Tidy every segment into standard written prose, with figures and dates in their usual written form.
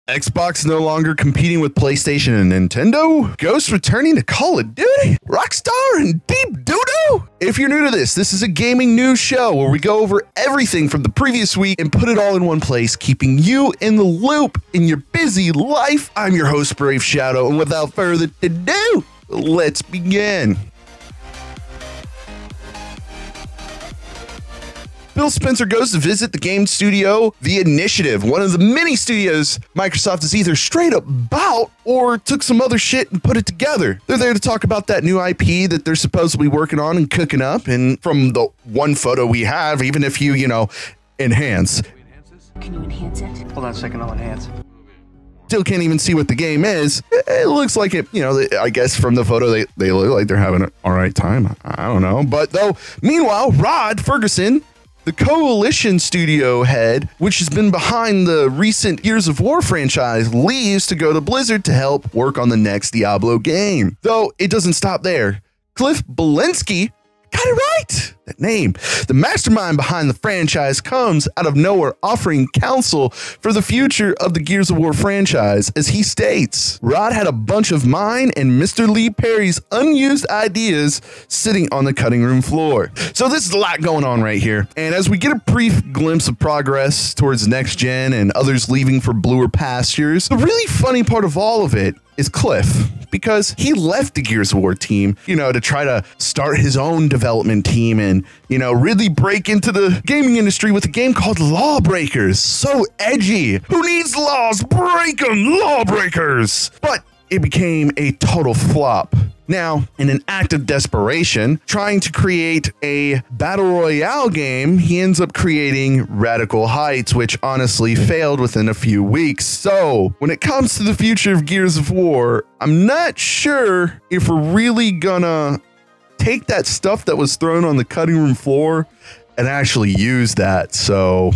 Xbox no longer competing with PlayStation and Nintendo? Ghost returning to Call of Duty? Rockstar and Deep Doo-Doo? If you're new to this is a gaming news show where we go over everything from the previous week and put it all in one place, keeping you in the loop in your busy life. I'm your host, Brave Shadow, and without further ado, let's begin. Phile Spencer goes to visit the game studio, The Initiative, one of the many studios Microsoft has either straight up bought or took some other shit and put it together. They're there to talk about that new IP that they're supposedly working on and cooking up. And from the one photo we have, even if you enhance. Can you enhance it? Hold on a second, I'll enhance. Still can't even see what the game is. It looks like it, I guess from the photo, they look like they're having an all right time. I don't know. But though, meanwhile, Rod Ferguson, the Coalition studio head, which has been behind the recent Gears of War franchise, leaves to go to Blizzard to help work on the next Diablo game. Though it doesn't stop there. Cliff Belinsky got it right. That name. The mastermind behind the franchise comes out of nowhere, offering counsel for the future of the Gears of War franchise. As he states, Rod had a bunch of mine and Mr. Lee Perry's unused ideas sitting on the cutting room floor. So this is a lot going on right here. And as we get a brief glimpse of progress towards next gen and others leaving for bluer pastures, the really funny part of all of it is Cliff, because he left the Gears of War team, to try to start his own development team and, really break into the gaming industry with a game called Lawbreakers. So edgy. Who needs laws? Break them, Lawbreakers! But it became a total flop. Now, in an act of desperation, trying to create a battle royale game, he ends up creating Radical Heights, which honestly failed within a few weeks. So, when it comes to the future of Gears of War, I'm not sure if we're really gonna take that stuff that was thrown on the cutting room floor and actually use that. So,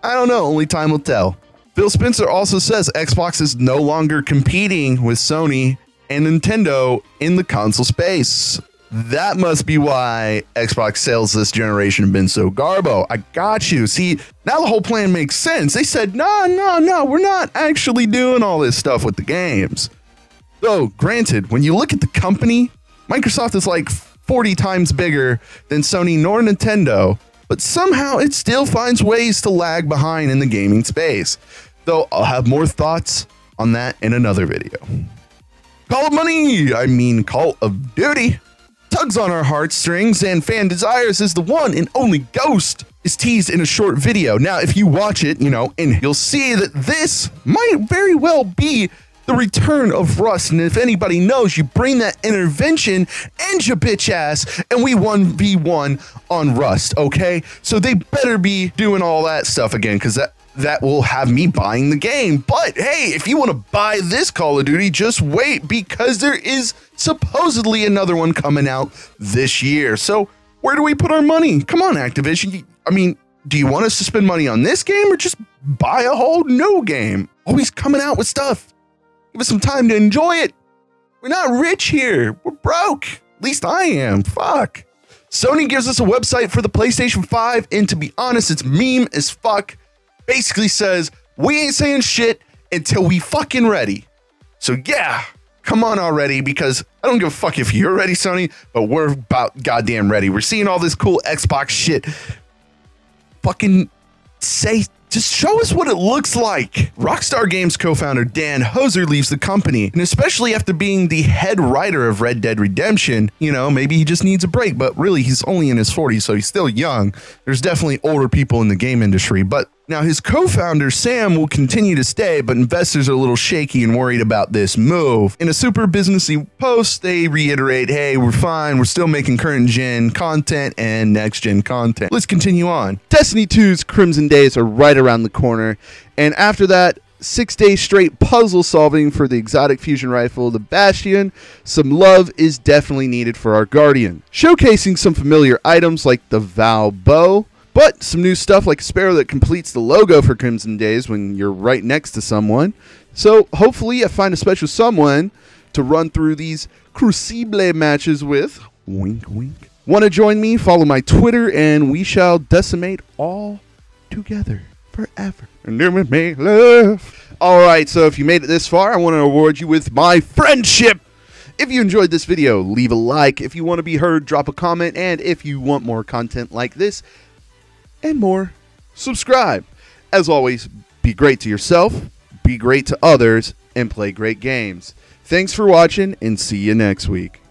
I don't know, only time will tell. Phile Spencer also says Xbox is no longer competing with Sony and Nintendo in the console space. That must be why Xbox sales this generation have been so garbo. I got you. See, now the whole plan makes sense. They said, no, we're not actually doing all this stuff with the games. Though, granted, when you look at the company, Microsoft is like 40 times bigger than Sony nor Nintendo, but somehow it still finds ways to lag behind in the gaming space. Though I'll have more thoughts on that in another video. Call of Duty, tugs on our heartstrings and fan desires as the one and only Ghost is teased in a short video. Now, if you watch it, and you'll see that this might very well be the return of Rust. And if anybody knows, you bring that intervention and your bitch ass, and we 1v1 on Rust, okay? So they better be doing all that stuff again, because that will have me buying the game. But hey, if you want to buy this Call of Duty, just wait, because there is supposedly another one coming out this year. So where do we put our money? Come on, Activision. Do you want us to spend money on this game or just buy a whole new game? Always coming out with stuff. Give us some time to enjoy it. We're not rich here. We're broke. At least I am. Fuck. Sony gives us a website for the PlayStation 5, and to be honest, it's meme as fuck. Basically says, we ain't saying shit until we fucking ready. So yeah, come on already, because I don't give a fuck if you're ready, Sony, but we're about goddamn ready. We're seeing all this cool Xbox shit. Fucking just show us what it looks like. Rockstar Games co-founder Dan Hoser leaves the company, and especially after being the head writer of Red Dead Redemption, maybe he just needs a break, but really he's only in his 40s, so he's still young. There's definitely older people in the game industry, but now his co-founder Sam will continue to stay, but investors are a little shaky and worried about this move. In a super businessy post, they reiterate, hey, we're fine, we're still making current gen content and next gen content. Let's continue on. Destiny 2's Crimson Days are right around the corner, and after that 6 days straight puzzle solving for the exotic fusion rifle, the Bastion, some love is definitely needed for our Guardian. Showcasing some familiar items like the Val bow, but some new stuff like a sparrow that completes the logo for Crimson Days when you're right next to someone. So hopefully I find a special someone to run through these Crucible matches with. Wink, wink. Want to join me? Follow my Twitter and we shall decimate all together forever. and do me love. All right, so if you made it this far, I want to award you with my friendship. If you enjoyed this video, leave a like. If you want to be heard, drop a comment. And if you want more content like this and more, subscribe. As always, be great to yourself, be great to others, and play great games. Thanks for watching, and see you next week.